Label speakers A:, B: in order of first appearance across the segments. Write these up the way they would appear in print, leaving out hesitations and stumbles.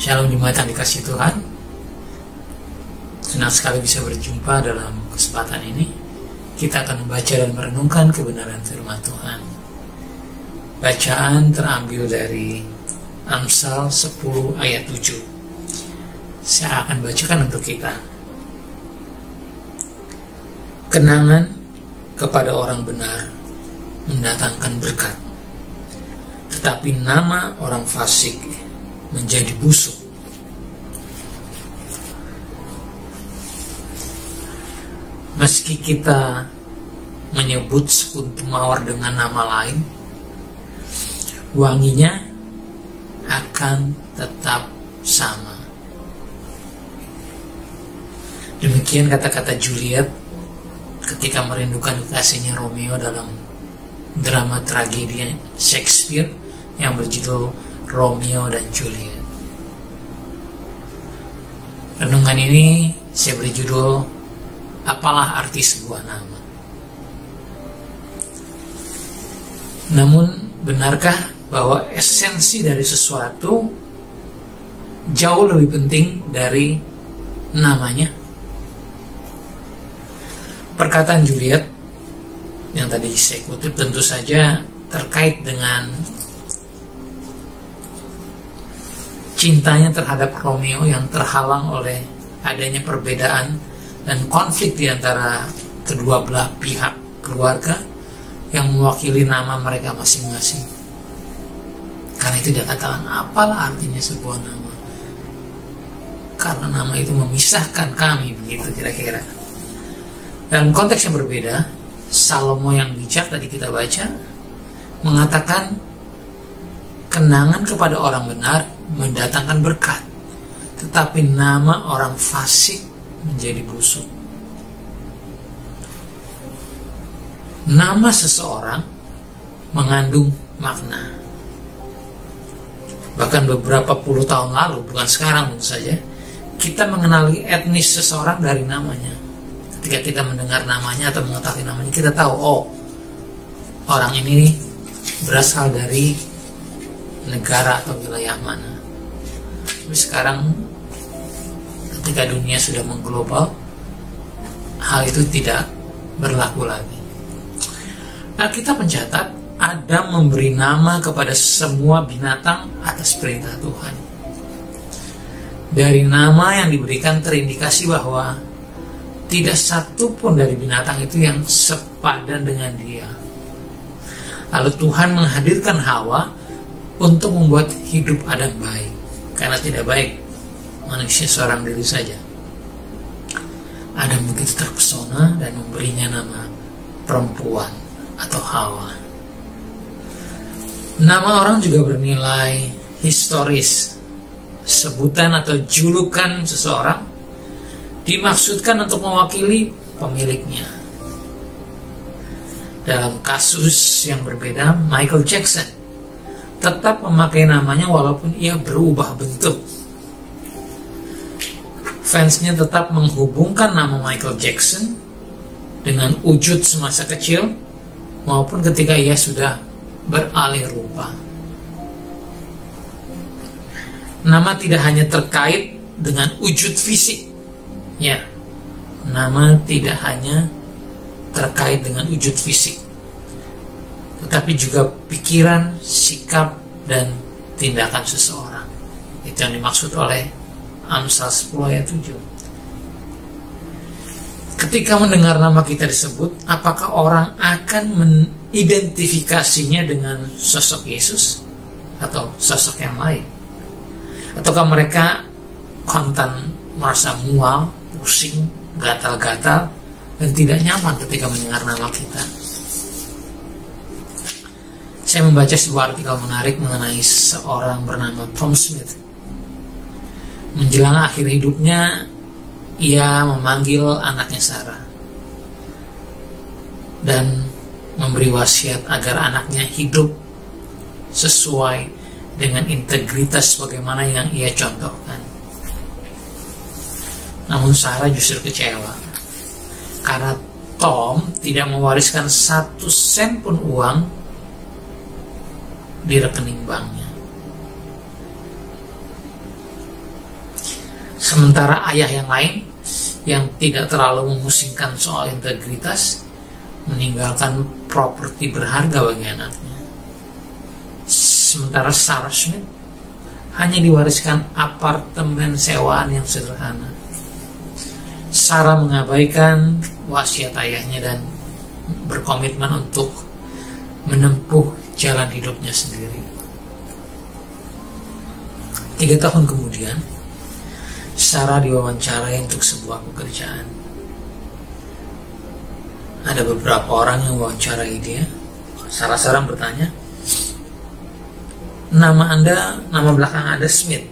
A: Shalom jemaat yang dikasihi Tuhan. Senang sekali bisa berjumpa dalam kesempatan ini. Kita akan membaca dan merenungkan kebenaran firman Tuhan. Bacaan terambil dari Amsal 10 ayat 7. Saya akan bacakan untuk kita. Kenangan kepada orang benar mendatangkan berkat, tetapi nama orang fasik menjadi busuk. Meski kita menyebut sekutu mawar dengan nama lain, wanginya akan tetap sama. Demikian kata-kata Juliet ketika merindukan kekasihnya Romeo dalam drama tragedi Shakespeare yang berjudul Romeo dan Juliet. Renungan ini saya beri judul Apalah Arti Sebuah Nama. Namun, benarkah bahwa esensi dari sesuatu jauh lebih penting dari namanya? Perkataan Juliet yang tadi saya kutip tentu saja terkait dengan cintanya terhadap Romeo yang terhalang oleh adanya perbedaan dan konflik di antara kedua belah pihak keluarga yang mewakili nama mereka masing-masing. Karena itu dia katakan, apalah artinya sebuah nama? Karena nama itu memisahkan kami, begitu kira-kira. Dalam konteks yang berbeda, Salomo yang bijak tadi kita baca mengatakan kenangan kepada orang benar mendatangkan berkat, tetapi nama orang fasik menjadi busuk. Nama seseorang mengandung makna. Bahkan beberapa puluh tahun lalu, bukan sekarang tentu saja, kita mengenali etnis seseorang dari namanya. Ketika kita mendengar namanya atau mengetahui namanya, kita tahu, oh, orang ini berasal dari negara atau wilayah mana. Tapi sekarang ketika dunia sudah mengglobal, hal itu tidak berlaku lagi. Alkitab mencatat Adam memberi nama kepada semua binatang atas perintah Tuhan. Dari nama yang diberikan terindikasi bahwa tidak satu pun dari binatang itu yang sepadan dengan dia. Lalu Tuhan menghadirkan Hawa untuk membuat hidup Adam baik, karena tidak baik manusia seorang diri saja. Adam begitu terpesona dan memberinya nama perempuan atau Hawa. Nama orang juga bernilai historis. Sebutan atau julukan seseorang dimaksudkan untuk mewakili pemiliknya. Dalam kasus yang berbeda, Michael Jackson tetap memakai namanya walaupun ia berubah bentuk. Fansnya tetap menghubungkan nama Michael Jackson dengan wujud semasa kecil maupun ketika ia sudah beralih rupa. Nama tidak hanya terkait dengan wujud fisik. Ya, nama tidak hanya terkait dengan wujud fisik, tetapi juga pikiran, sikap, dan tindakan seseorang. Itu yang dimaksud oleh Amsal 10 ayat 7. Ketika mendengar nama kita disebut, apakah orang akan mengidentifikasinya dengan sosok Yesus atau sosok yang lain? Ataukah mereka kontan merasa mual, pusing, gatal-gatal, dan tidak nyaman ketika mendengar nama kita? Saya membaca sebuah artikel menarik mengenai seorang bernama Tom Smith. Menjelang akhir hidupnya, ia memanggil anaknya Sarah dan memberi wasiat agar anaknya hidup sesuai dengan integritas bagaimana yang ia contohkan. Namun Sarah justru kecewa karena Tom tidak mewariskan 1 sen pun uang di rekening banknya. Sementara ayah yang lain yang tidak terlalu memusingkan soal integritas meninggalkan properti berharga bagi anaknya. Sementara Sarah Smith hanya diwariskan apartemen sewaan yang sederhana. Sarah mengabaikan wasiat ayahnya dan berkomitmen untuk menempuh jalan hidupnya sendiri. 3 tahun kemudian, Sarah diwawancarai untuk sebuah pekerjaan. Ada beberapa orang yang mewawancarai dia. Sarah bertanya, nama belakang Anda Smith.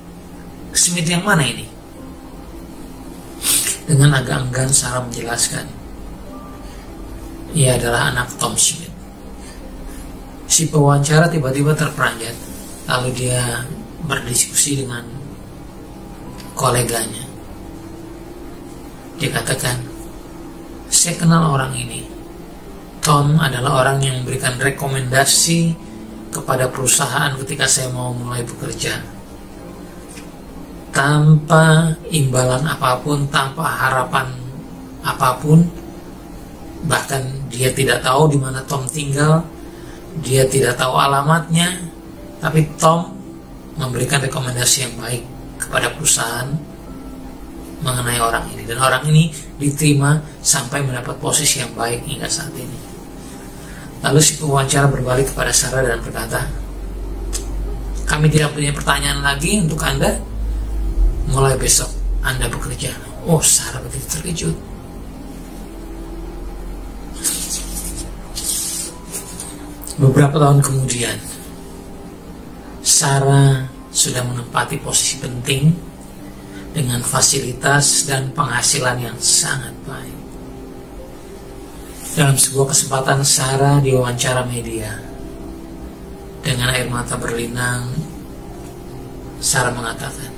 A: Smith yang mana ini? Dengan agak enggan Sarah menjelaskan, ia adalah anak Tom Smith. Si pewawancara tiba-tiba terperanjat, lalu dia berdiskusi dengan koleganya. Dia katakan, saya kenal orang ini. Tom adalah orang yang memberikan rekomendasi kepada perusahaan ketika saya mau mulai bekerja. Tanpa imbalan apapun, tanpa harapan apapun, bahkan dia tidak tahu di mana Tom tinggal, dia tidak tahu alamatnya, tapi Tom memberikan rekomendasi yang baik kepada perusahaan mengenai orang ini, dan orang ini diterima sampai mendapat posisi yang baik hingga saat ini. Lalu si pewawancara berbalik kepada Sarah dan berkata, kami tidak punya pertanyaan lagi untuk Anda. Mulai besok Anda bekerja. Oh, Sarah begitu terkejut. Beberapa tahun kemudian, Sarah sudah menempati posisi penting dengan fasilitas dan penghasilan yang sangat baik. Dalam sebuah kesempatan, Sarah diwawancara media. Dengan air mata berlinang, Sarah mengatakan,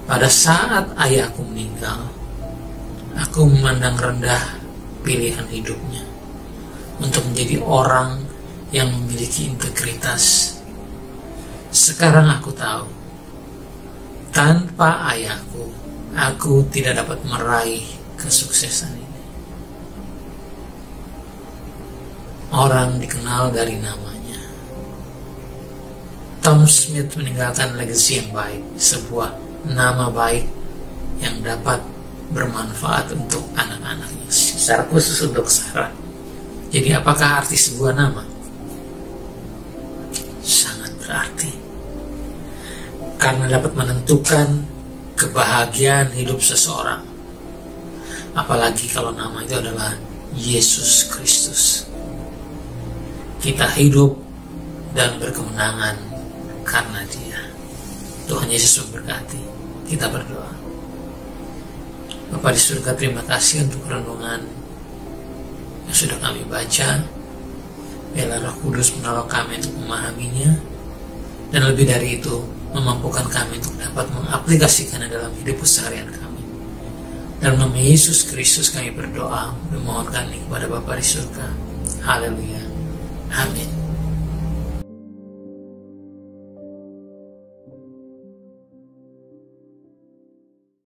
A: pada saat ayahku meninggal, aku memandang rendah pilihan hidupnya untuk menjadi orang yang memiliki integritas. Sekarang aku tahu, tanpa ayahku, aku tidak dapat meraih kesuksesan ini. Orang dikenal dari namanya. Tom Smith meninggalkan legasi yang baik, sebuah nama baik yang dapat bermanfaat untuk anak-anaknya, secara khusus untuk Sarah. Jadi apakah arti sebuah nama? Sangat berarti, karena dapat menentukan kebahagiaan hidup seseorang. Apalagi kalau nama itu adalah Yesus Kristus. Kita hidup dan berkemenangan karena Dia. Tuhan Yesus memberkati. Kita berdoa. Bapa di surga, terima kasih untuk renungan yang sudah kami baca. Biarlah Roh Kudus menolong kami untuk memahaminya, dan lebih dari itu, memampukan kami untuk dapat mengaplikasikannya dalam hidup keseharian kami. Dalam nama Yesus Kristus kami berdoa, memohonkan kepada Bapa di surga. Haleluya. Amin.